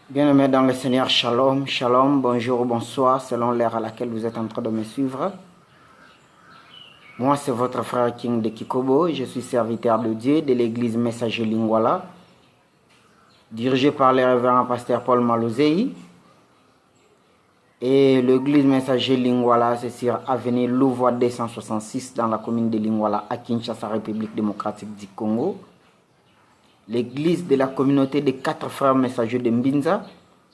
Bien-aimés dans le Seigneur, shalom, shalom, bonjour, bonsoir, selon l'heure à laquelle vous êtes en train de me suivre. Moi, c'est votre frère King de Kikobo, je suis serviteur de Dieu de l'église Messager Lingwala, dirigé par le révérend pasteur Paul Malouzei. Et l'église Messager Lingwala, c'est sur avenue Louvois 266 dans la commune de Lingwala à Kinshasa, République démocratique du Congo. L'église de la communauté des 4 frères messagers de Mbinza.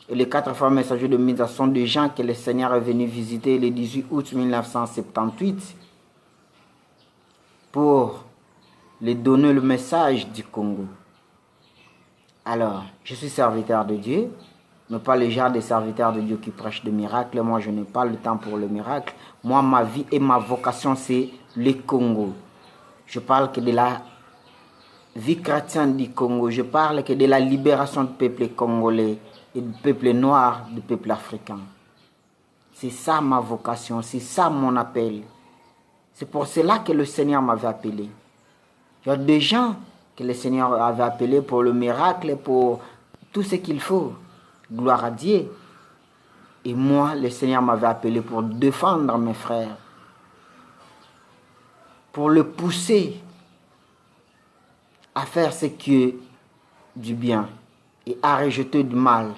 Et les 4 frères messagers de Mbinza sont des gens que le Seigneur est venu visiter le 18 août 1978 pour les donner le message du Congo. Alors, je suis serviteur de Dieu, mais pas le genre de serviteur de Dieu qui prêche de miracles. Moi, je n'ai pas le temps pour le miracle. Moi, ma vie et ma vocation, c'est le Congo. Je parle que de la vie chrétienne du Congo. Je parle que de la libération du peuple congolais et du peuple noir, du peuple africain. C'est ça ma vocation, c'est ça mon appel. C'est pour cela que le Seigneur m'avait appelé. Il y a des gens que le Seigneur avait appelés pour le miracle, pour tout ce qu'il faut. Gloire à Dieu. Et moi, le Seigneur m'avait appelé pour défendre mes frères, pour le pousser à faire ce qui est du bien et à rejeter du mal.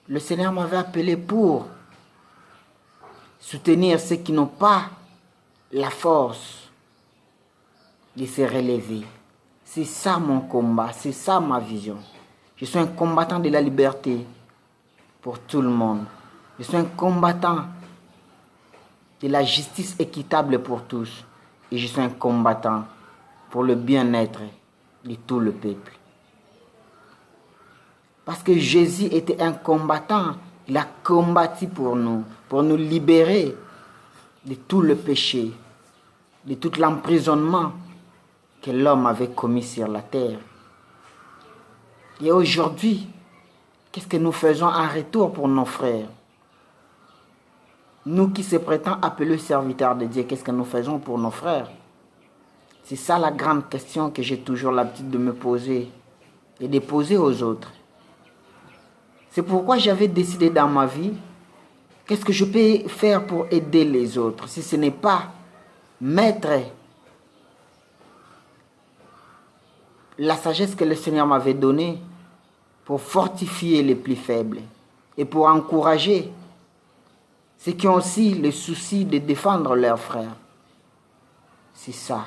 Le Seigneur m'avait appelé pour soutenir ceux qui n'ont pas la force de se relever. C'est ça mon combat, c'est ça ma vision. Je suis un combattant de la liberté pour tout le monde. Je suis un combattant de la justice équitable pour tous. Et je suis un combattant pour le bien-être de tout le peuple. Parce que Jésus était un combattant. Il a combattu pour nous libérer de tout le péché, de tout l'emprisonnement que l'homme avait commis sur la terre. Et aujourd'hui, qu'est-ce que nous faisons en retour pour nos frères? Nous qui se prétendons appeler serviteurs de Dieu, qu'est-ce que nous faisons pour nos frères? C'est ça la grande question que j'ai toujours l'habitude de me poser et de poser aux autres. C'est pourquoi j'avais décidé dans ma vie, qu'est-ce que je peux faire pour aider les autres, si ce n'est pas mettre la sagesse que le Seigneur m'avait donnée pour fortifier les plus faibles et pour encourager ceux qui ont aussi le souci de défendre leurs frères. C'est ça.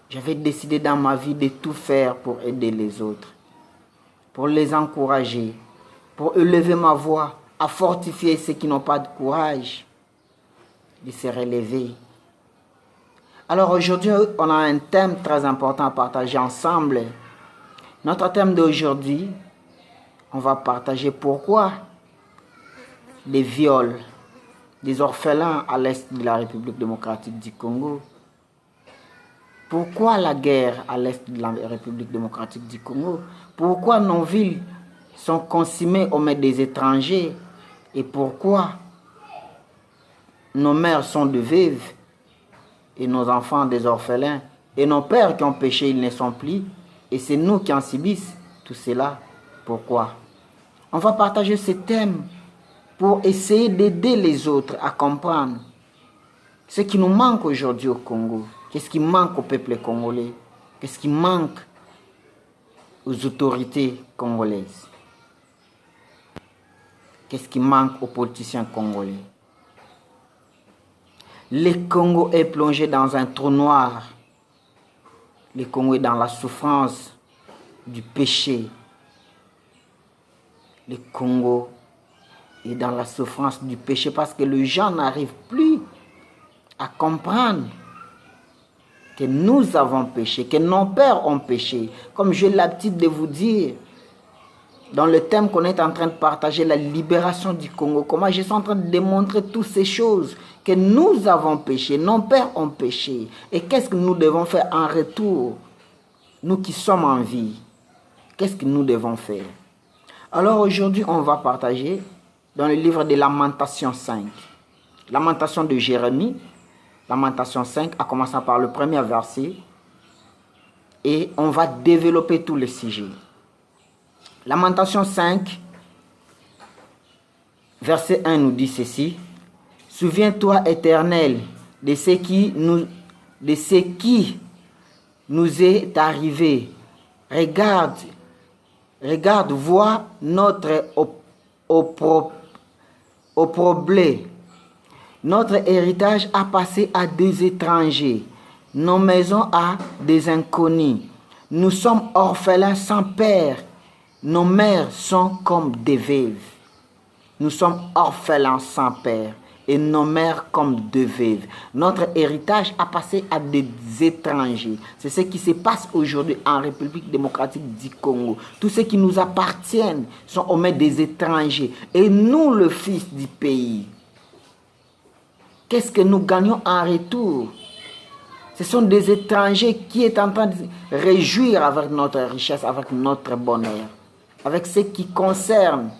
J'avais décidé dans ma vie de tout faire pour aider les autres, pour les encourager, pour élever ma voix, à fortifier ceux qui n'ont pas de courage de se relever. Alors aujourd'hui, on a un thème très important à partager ensemble. Notre thème d'aujourd'hui, on va partager pourquoi les viols des orphelins à l'est de la République démocratique du Congo. Pourquoi la guerre à l'est de la République démocratique du Congo? Pourquoi nos villes sont consumées aux mains des étrangers? Et pourquoi nos mères sont des veuves et nos enfants des orphelins? Et nos pères qui ont péché, ils ne sont plus. Et c'est nous qui en subissons tout cela. Pourquoi? On va partager ce thème pour essayer d'aider les autres à comprendre ce qui nous manque aujourd'hui au Congo. Qu'est-ce qui manque au peuple congolais? Qu'est-ce qui manque aux autorités congolaises? Qu'est-ce qui manque aux politiciens congolais? Le Congo est plongé dans un trou noir. Le Congo est dans la souffrance du péché. Le Congo est dans la souffrance du péché parce que les gens n'arrivent plus à comprendre que nous avons péché, que nos pères ont péché. Comme j'ai l'habitude de vous dire, dans le thème qu'on est en train de partager, la libération du Congo, comment je suis en train de démontrer toutes ces choses, que nous avons péché, nos pères ont péché. Et qu'est-ce que nous devons faire en retour, nous qui sommes en vie? Qu'est-ce que nous devons faire? Alors aujourd'hui, on va partager dans le livre de Lamentation 5, Lamentation de Jérémie, Lamentation 5, à commencer par le premier verset et on va développer tous les sujets. Lamentation 5, verset 1 nous dit ceci. Souviens-toi, Éternel, de ce qui nous est arrivé. Regarde, vois notre problème. Notre héritage a passé à des étrangers, nos maisons à des inconnus. Nous sommes orphelins sans père, nos mères sont comme des veuves. Nous sommes orphelins sans père et nos mères comme des veuves. Notre héritage a passé à des étrangers. C'est ce qui se passe aujourd'hui en République démocratique du Congo. Tous ceux qui nous appartiennent sont aux mains des étrangers. Et nous, le fils du pays, qu'est-ce que nous gagnons en retour? Ce sont des étrangers qui sont en train de se réjouir avec notre richesse, avec notre bonheur, avec ce qui concerne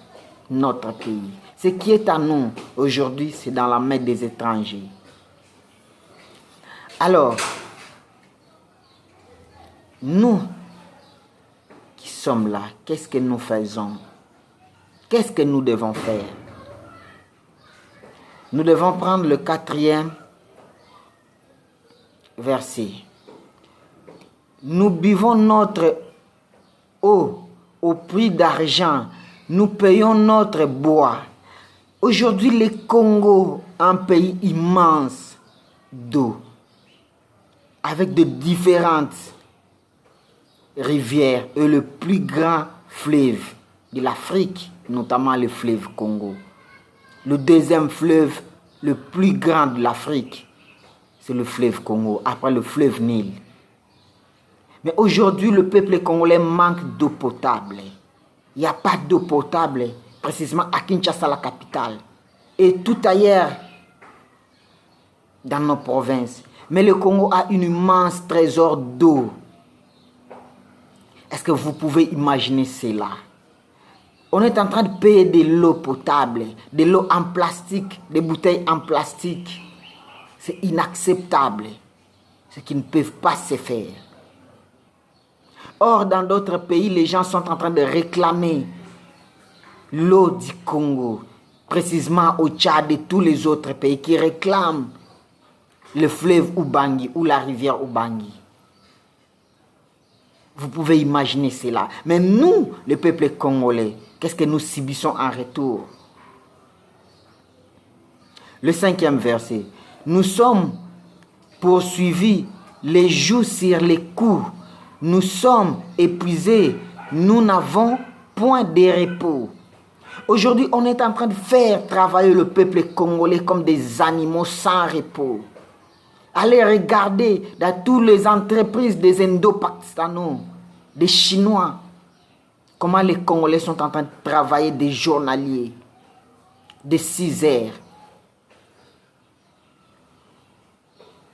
notre pays. Ce qui est à nous aujourd'hui, c'est dans la main des étrangers. Alors, nous qui sommes là, qu'est-ce que nous faisons? Qu'est-ce que nous devons faire? Nous devons prendre le 4e verset. Nous buvons notre eau au prix d'argent. Nous payons notre bois. Aujourd'hui, le Congo, un pays immense d'eau, avec de différentes rivières et le plus grand fleuve de l'Afrique, notamment le fleuve Congo. Le deuxième fleuve le plus grand de l'Afrique, c'est le fleuve Congo, après le fleuve Nil. Mais aujourd'hui, le peuple congolais manque d'eau potable. Il n'y a pas d'eau potable, précisément à Kinshasa, la capitale, et tout ailleurs dans nos provinces. Mais le Congo a un immense trésor d'eau. Est-ce que vous pouvez imaginer cela? On est en train de payer de l'eau potable, de l'eau en plastique, des bouteilles en plastique. C'est inacceptable, ce qui ne peuvent pas se faire. Or, dans d'autres pays, les gens sont en train de réclamer l'eau du Congo, précisément au Tchad et tous les autres pays qui réclament le fleuve Ubangi ou la rivière Ubangi. Vous pouvez imaginer cela. Mais nous, le peuple congolais, qu'est-ce que nous subissons en retour? Le 5e verset. Nous sommes poursuivis les joues sur les coups. Nous sommes épuisés. Nous n'avons point de repos. Aujourd'hui, on est en train de faire travailler le peuple congolais comme des animaux sans repos. Allez regarder dans toutes les entreprises des Indo-Pakistanais, des Chinois, comment les Congolais sont en train de travailler des journaliers, de 6 heures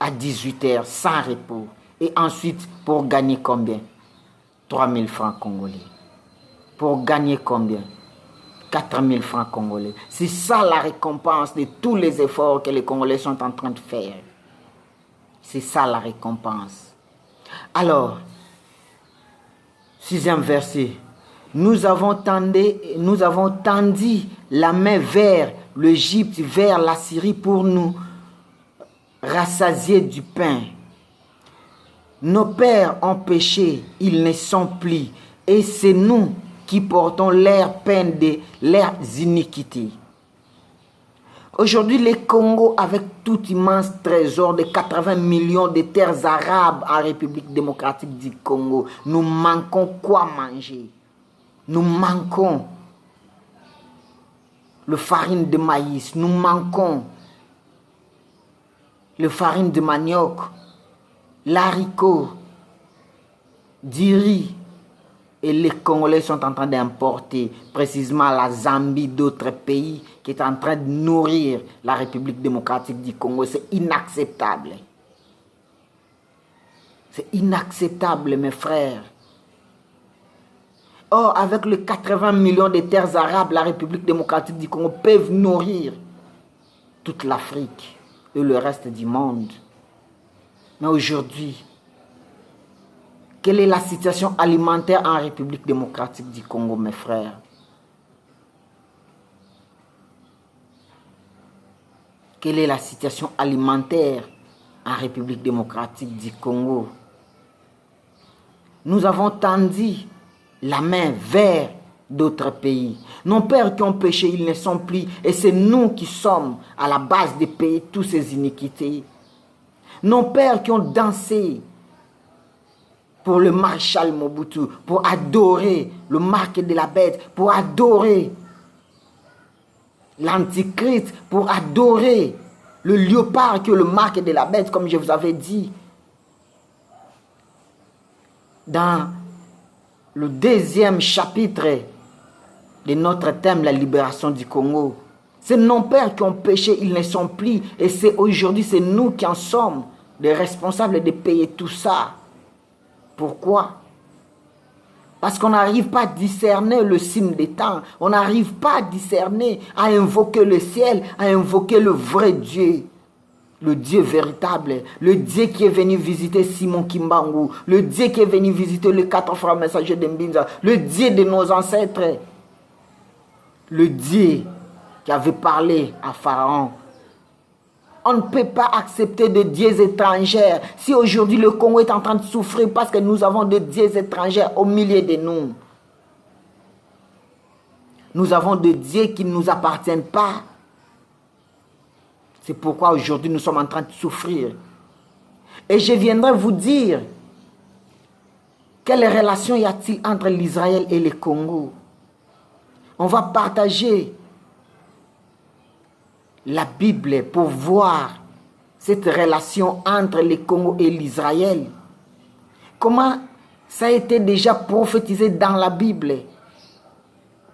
à 18 heures sans repos. Et ensuite, pour gagner combien? 3000 francs congolais. Pour gagner combien? 4000 francs congolais. C'est ça la récompense de tous les efforts que les Congolais sont en train de faire. C'est ça la récompense. Alors, 6e verset. Nous avons tendu la main vers l'Égypte, vers la Syrie pour nous rassasier du pain. Nos pères ont péché, ils ne sont plus. Et c'est nous qui portons leur peine de leurs iniquités. Aujourd'hui, le Congo, avec tout immense trésor de 80 millions de terres arabes en République démocratique du Congo, nous manquons quoi manger? Nous manquons le farine de maïs, nous manquons le farine de manioc, l'haricot, du riz. Et les Congolais sont en train d'importer précisément la Zambie, d'autres pays qui est en train de nourrir la République démocratique du Congo. C'est inacceptable. C'est inacceptable, mes frères. Or, avec les 80 millions de terres arabes, la République démocratique du Congo peut nourrir toute l'Afrique et le reste du monde. Mais aujourd'hui, Quelle est la situation alimentaire en République démocratique du Congo, mes frères? Quelle est la situation alimentaire en République démocratique du Congo? Nous avons tendu la main vers d'autres pays. Nos pères qui ont péché, ils ne sont plus. Et c'est nous qui sommes à la base de payer toutes ces iniquités. Nos pères qui ont dansé pour le maréchal Mobutu, pour adorer le marque de la bête, pour adorer l'antichrist, pour adorer le léopard qui est le marque de la bête, comme je vous avais dit. Dans le 2e chapitre de notre thème, la libération du Congo, c'est nos pères qui ont péché, ils ne sont plus. Et c'est aujourd'hui, c'est nous qui en sommes les responsables de payer tout ça. Pourquoi? Parce qu'on n'arrive pas à discerner le signe des temps. On n'arrive pas à discerner, à invoquer le ciel, à invoquer le vrai Dieu. Le Dieu véritable, le Dieu qui est venu visiter Simon Kimbangu, le Dieu qui est venu visiter les 4 frères messagers de Mbinza, le Dieu de nos ancêtres, le Dieu qui avait parlé à Pharaon. On ne peut pas accepter de dieux étrangers. Si aujourd'hui le Congo est en train de souffrir parce que nous avons des dieux étrangers au milieu de nous, nous avons des dieux qui ne nous appartiennent pas. C'est pourquoi aujourd'hui nous sommes en train de souffrir. Et je viendrai vous dire, quelle relation y a-t-il entre l'Israël et le Congo? On va partager la Bible pour voir cette relation entre le Congo et l'Israël. Comment ça a été déjà prophétisé dans la Bible,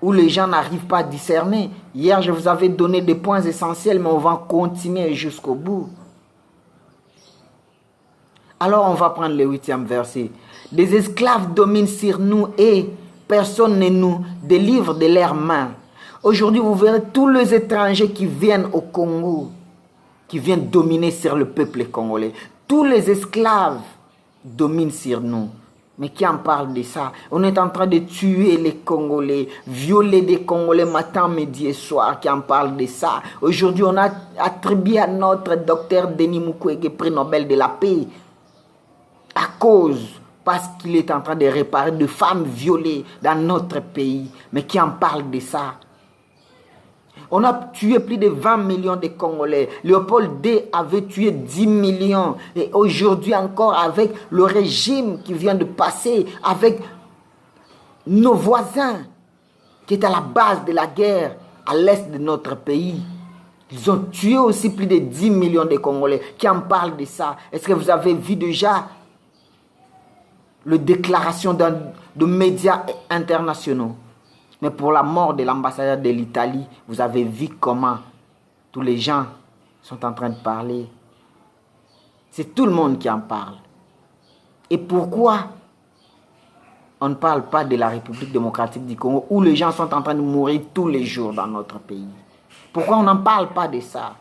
où les gens n'arrivent pas à discerner. Hier, je vous avais donné des points essentiels, mais on va continuer jusqu'au bout. Alors, on va prendre le 8e verset. Des esclaves dominent sur nous et personne ne nous délivre de leurs mains. Aujourd'hui, vous verrez tous les étrangers qui viennent au Congo, qui viennent dominer sur le peuple congolais. Tous les esclaves dominent sur nous. Mais qui en parle de ça? On est en train de tuer les Congolais, violer des Congolais matin, midi et soir. Qui en parle de ça? Aujourd'hui, on a attribué à notre docteur Denis Mukwege prix Nobel de la paix à cause, parce qu'il est en train de réparer de femmes violées dans notre pays. Mais qui en parle de ça? On a tué plus de 20 millions de Congolais. Léopold II avait tué 10 millions. Et aujourd'hui encore, avec le régime qui vient de passer, avec nos voisins, qui est à la base de la guerre à l'est de notre pays, ils ont tué aussi plus de 10 millions de Congolais. Qui en parle de ça? Est-ce que vous avez vu déjà les déclarations de médias internationaux? Mais pour la mort de l'ambassadeur de l'Italie, vous avez vu comment tous les gens sont en train de parler. C'est tout le monde qui en parle. Et pourquoi on ne parle pas de la République démocratique du Congo où les gens sont en train de mourir tous les jours dans notre pays? Pourquoi on n'en parle pas de ça?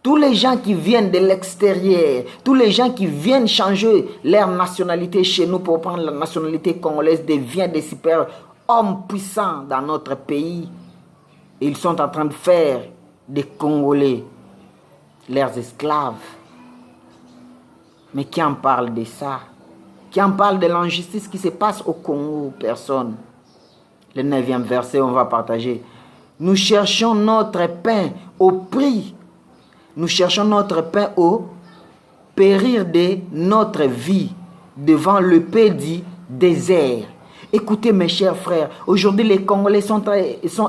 Tous les gens qui viennent de l'extérieur, tous les gens qui viennent changer leur nationalité chez nous pour prendre la nationalité congolaise deviennent des super hommes puissants dans notre pays. Et ils sont en train de faire des Congolais leurs esclaves. Mais qui en parle de ça? Qui en parle de l'injustice qui se passe au Congo? Personne. Le 9e verset, on va partager. Nous cherchons notre pain au prix. Nous cherchons notre pain au périr de notre vie devant le pays du désert. Écoutez mes chers frères, aujourd'hui les Congolais sont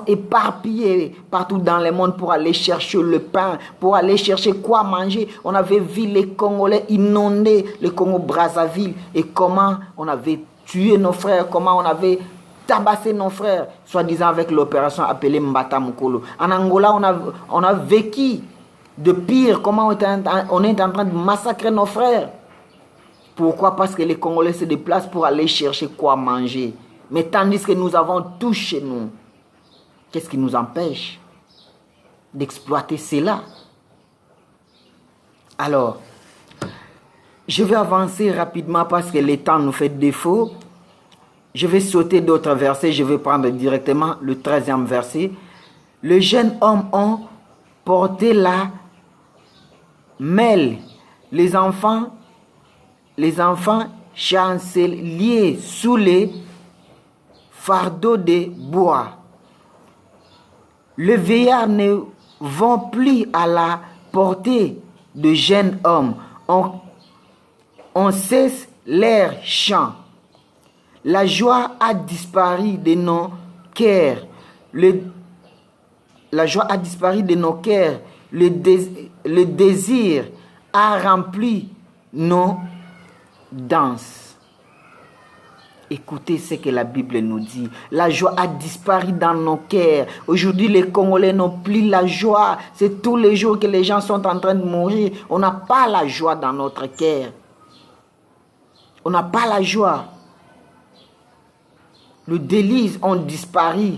éparpillés partout dans le monde pour aller chercher le pain, pour aller chercher quoi manger. On avait vu les Congolais inonder le Congo-Brazzaville et comment on avait tué nos frères, comment on avait tabassé nos frères, soi-disant avec l'opération appelée Mbata Mukolo. En Angola, on a vécu de pire, comment on est en train de massacrer nos frères. Pourquoi? Parce que les Congolais se déplacent pour aller chercher quoi manger. Mais tandis que nous avons tout chez nous, qu'est-ce qui nous empêche d'exploiter cela? Alors, Je vais avancer rapidement parce que le temps nous fait défaut. Je vais sauter d'autres versets. Je vais prendre directement le 13e verset. Les jeunes hommes ont porté la mêle. Les enfants chanceliers sous les fardeaux de bois. Les vieillards ne vont plus à la portée de jeunes hommes. On cesse leurs chants. La joie a disparu de nos cœurs. La joie a disparu de nos cœurs. Le désir a rempli nos danses. Écoutez ce que la Bible nous dit. La joie a disparu dans nos cœurs. Aujourd'hui, les Congolais n'ont plus la joie. C'est tous les jours que les gens sont en train de mourir. On n'a pas la joie dans notre cœur. On n'a pas la joie. Les délices ont disparu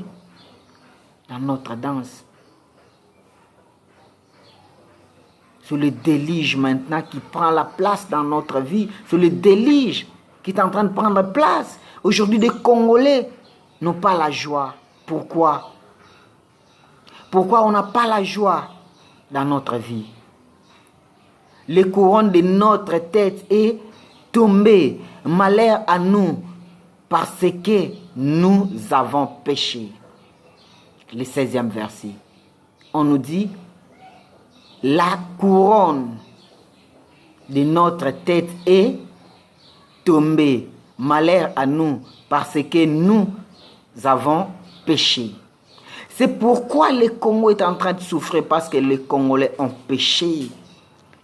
dans notre danse. C'est le délige maintenant qui prend la place dans notre vie. C'est le délige qui est en train de prendre place. Aujourd'hui, les Congolais n'ont pas la joie. Pourquoi? Pourquoi on n'a pas la joie dans notre vie? Les couronnes de notre tête est tombée. Malheur à nous parce que nous avons péché. Le 16e verset. On nous dit, la couronne de notre tête est tombée. Malheur à nous parce que nous avons péché. C'est pourquoi le Congo est en train de souffrir, parce que les Congolais ont péché.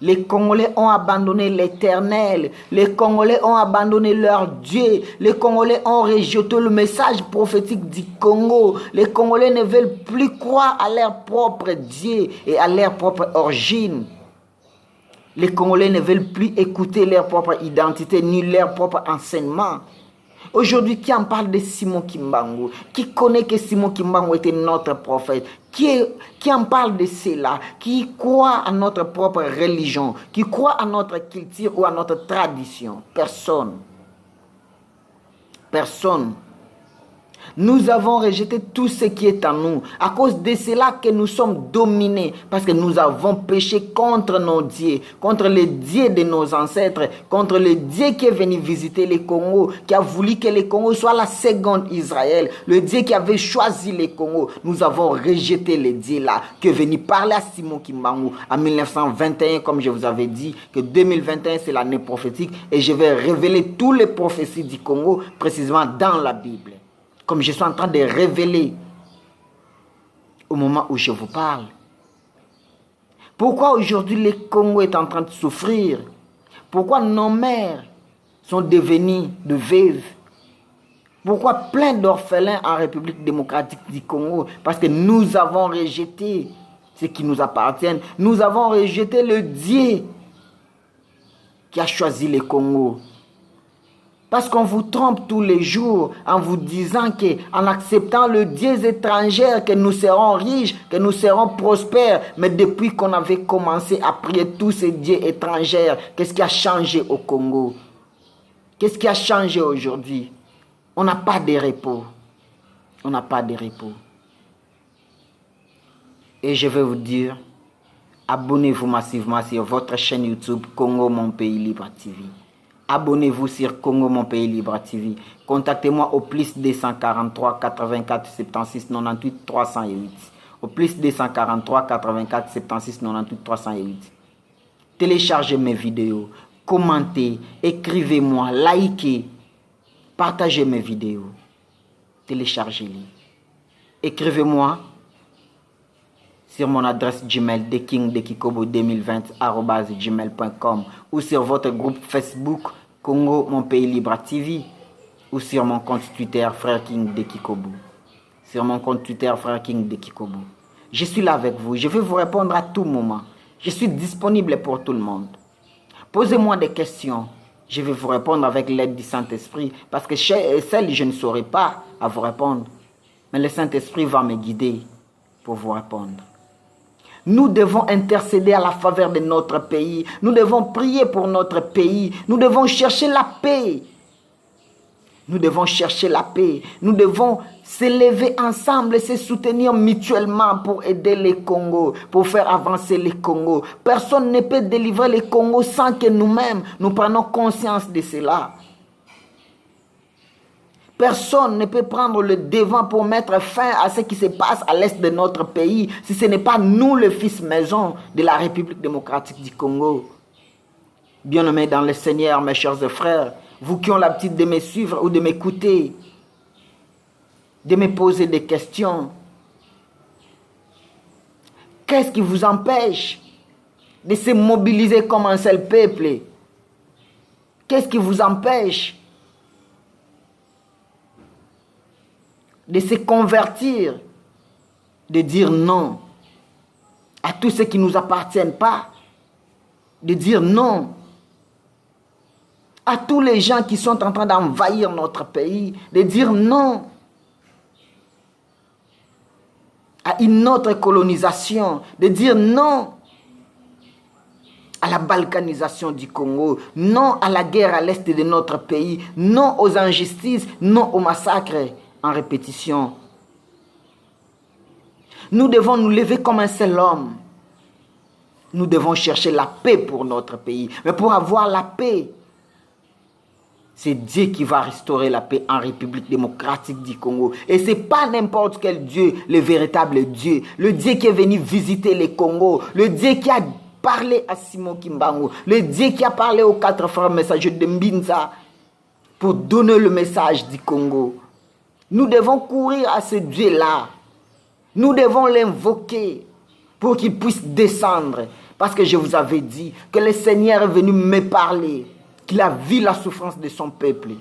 Les Congolais ont abandonné l'Éternel. Les Congolais ont abandonné leur Dieu. Les Congolais ont rejeté le message prophétique du Congo. Les Congolais ne veulent plus croire à leur propre Dieu et à leur propre origine. Les Congolais ne veulent plus écouter leur propre identité ni leur propre enseignement. Aujourd'hui, qui en parle de Simon Kimbangu? Qui connaît que Simon Kimbangu était notre prophète? Qui en parle de cela? Qui croit à notre propre religion? Qui croit à notre culture ou à notre tradition? Personne. Personne. Nous avons rejeté tout ce qui est en nous. À cause de cela que nous sommes dominés. Parce que nous avons péché contre nos dieux. Contre les dieux de nos ancêtres. Contre le Dieu qui est venu visiter le Congo. Qui a voulu que le Congo soit la seconde Israël. Le Dieu qui avait choisi le Congo. Nous avons rejeté le Dieu là. Qui est venu parler à Simon Kimbangu en 1921. Comme je vous avais dit. Que 2021 c'est l'année prophétique. Et je vais révéler toutes les prophéties du Congo. Précisément dans la Bible. Comme je suis en train de révéler au moment où je vous parle. Pourquoi aujourd'hui le Congo est en train de souffrir? Pourquoi nos mères sont devenues de veuves? Pourquoi plein d'orphelins en République démocratique du Congo? Parce que nous avons rejeté ce qui nous appartient. Nous avons rejeté le Dieu qui a choisi le Congo. Parce qu'on vous trompe tous les jours en vous disant qu'en acceptant le Dieu étranger, que nous serons riches, que nous serons prospères. Mais depuis qu'on avait commencé à prier tous ces dieux étrangers, qu'est-ce qui a changé au Congo? Qu'est-ce qui a changé aujourd'hui? On n'a pas de repos. On n'a pas de repos. Et je vais vous dire, abonnez-vous massivement sur votre chaîne YouTube Congo Mon Pays Libre TV. Abonnez-vous sur Congo Mon Pays Libre TV. Contactez-moi au plus 243 84 76 98 308. Au plus 243 84 76 98 308. Téléchargez mes vidéos. Commentez. Écrivez-moi. Likez. Partagez mes vidéos. Téléchargez-les. Écrivez-moi sur mon adresse Gmail dekingdekikobo2020@gmail.com ou sur votre groupe Facebook Congo Mon Pays Libre TV ou sur mon compte Twitter Frère King Dekikobo. Sur mon compte Twitter Frère King Dekikobo. Je suis là avec vous. Je vais vous répondre à tout moment. Je suis disponible pour tout le monde. Posez-moi des questions. Je vais vous répondre avec l'aide du Saint-Esprit. Parce que celle, je ne saurais pas à vous répondre. Mais le Saint-Esprit va me guider pour vous répondre. Nous devons intercéder à la faveur de notre pays. Nous devons prier pour notre pays. Nous devons chercher la paix. Nous devons chercher la paix. Nous devons s'élever ensemble et se soutenir mutuellement pour aider les Congos, pour faire avancer les Congos. Personne ne peut délivrer les Congos sans que nous-mêmes, nous prenions conscience de cela. Personne ne peut prendre le devant pour mettre fin à ce qui se passe à l'est de notre pays si ce n'est pas nous, le fils maison de la République démocratique du Congo. Bien-aimés dans le Seigneur, mes chers frères, vous qui avez l'habitude de me suivre ou de m'écouter, de me poser des questions, qu'est-ce qui vous empêche de se mobiliser comme un seul peuple? Qu'est-ce qui vous empêche de se convertir, de dire non à tout ce qui ne nous appartient pas, de dire non à tous les gens qui sont en train d'envahir notre pays, de dire non à une autre colonisation, de dire non à la balkanisation du Congo, non à la guerre à l'est de notre pays, non aux injustices, non aux massacres en répétition. Nous devons nous lever comme un seul homme. Nous devons chercher la paix pour notre pays. Mais pour avoir la paix, c'est Dieu qui va restaurer la paix en République démocratique du Congo. Et ce n'est pas n'importe quel Dieu, le véritable Dieu. Le Dieu qui est venu visiter les Congos. Le Dieu qui a parlé à Simon Kimbangu. Le Dieu qui a parlé aux 4 frères messagers de Mbinza pour donner le message du Congo. Nous devons courir à ce Dieu-là. Nous devons l'invoquer pour qu'il puisse descendre. Parce que je vous avais dit que le Seigneur est venu me parler, qu'il a vu la souffrance de son peuple.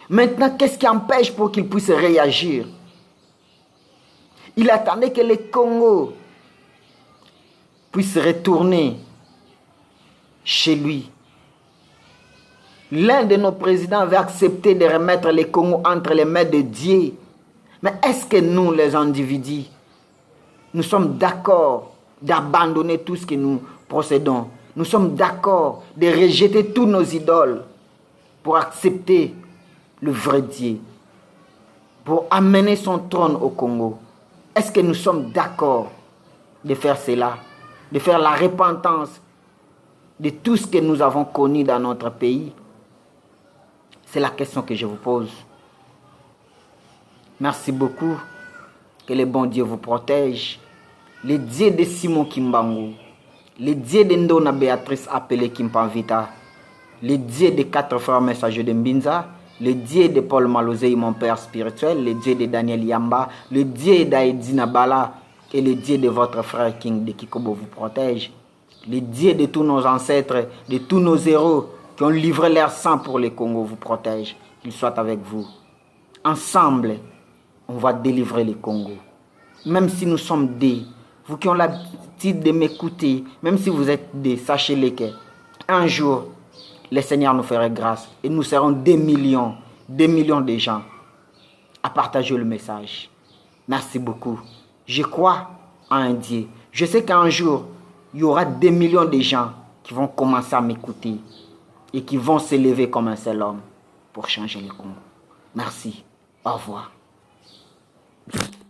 Maintenant, qu'est-ce qui empêche pour qu'il puisse réagir? Il attendait que le Congo puisse retourner chez lui. L'un de nos présidents avait accepté de remettre le Congo entre les mains de Dieu. Mais est-ce que nous, les individus, nous sommes d'accord d'abandonner tout ce que nous procédons? Nous sommes d'accord de rejeter tous nos idoles pour accepter le vrai Dieu, pour amener son trône au Congo? Est-ce que nous sommes d'accord de faire cela, de faire la repentance de tout ce que nous avons connu dans notre pays? C'est la question que je vous pose. Merci beaucoup. Que le bon Dieu vous protège. Le Dieu de Simon Kimbangu, le Dieu de Ndona Béatrice appelée Kimpanvita, le Dieu des 4 frères messagers de Mbinza, le Dieu de Paul Malosei, mon père spirituel, le Dieu de Daniel Yamba, le Dieu d'Aïdina Bala et le Dieu de votre frère King de Kikobo vous protège. Le Dieu de tous nos ancêtres, de tous nos héros qui ont livré leur sang pour le Congo vous protège. Qu'il soit avec vous. Ensemble, on va délivrer le Congo. Même si nous sommes des, vous qui avez l'habitude de m'écouter, même si vous êtes des, sachez-le qu'un jour, le Seigneur nous fera grâce et nous serons des millions de gens à partager le message. Merci beaucoup. Je crois en un Dieu. Je sais qu'un jour, il y aura des millions de gens qui vont commencer à m'écouter et qui vont s'élever comme un seul homme pour changer le Congo. Merci. Au revoir.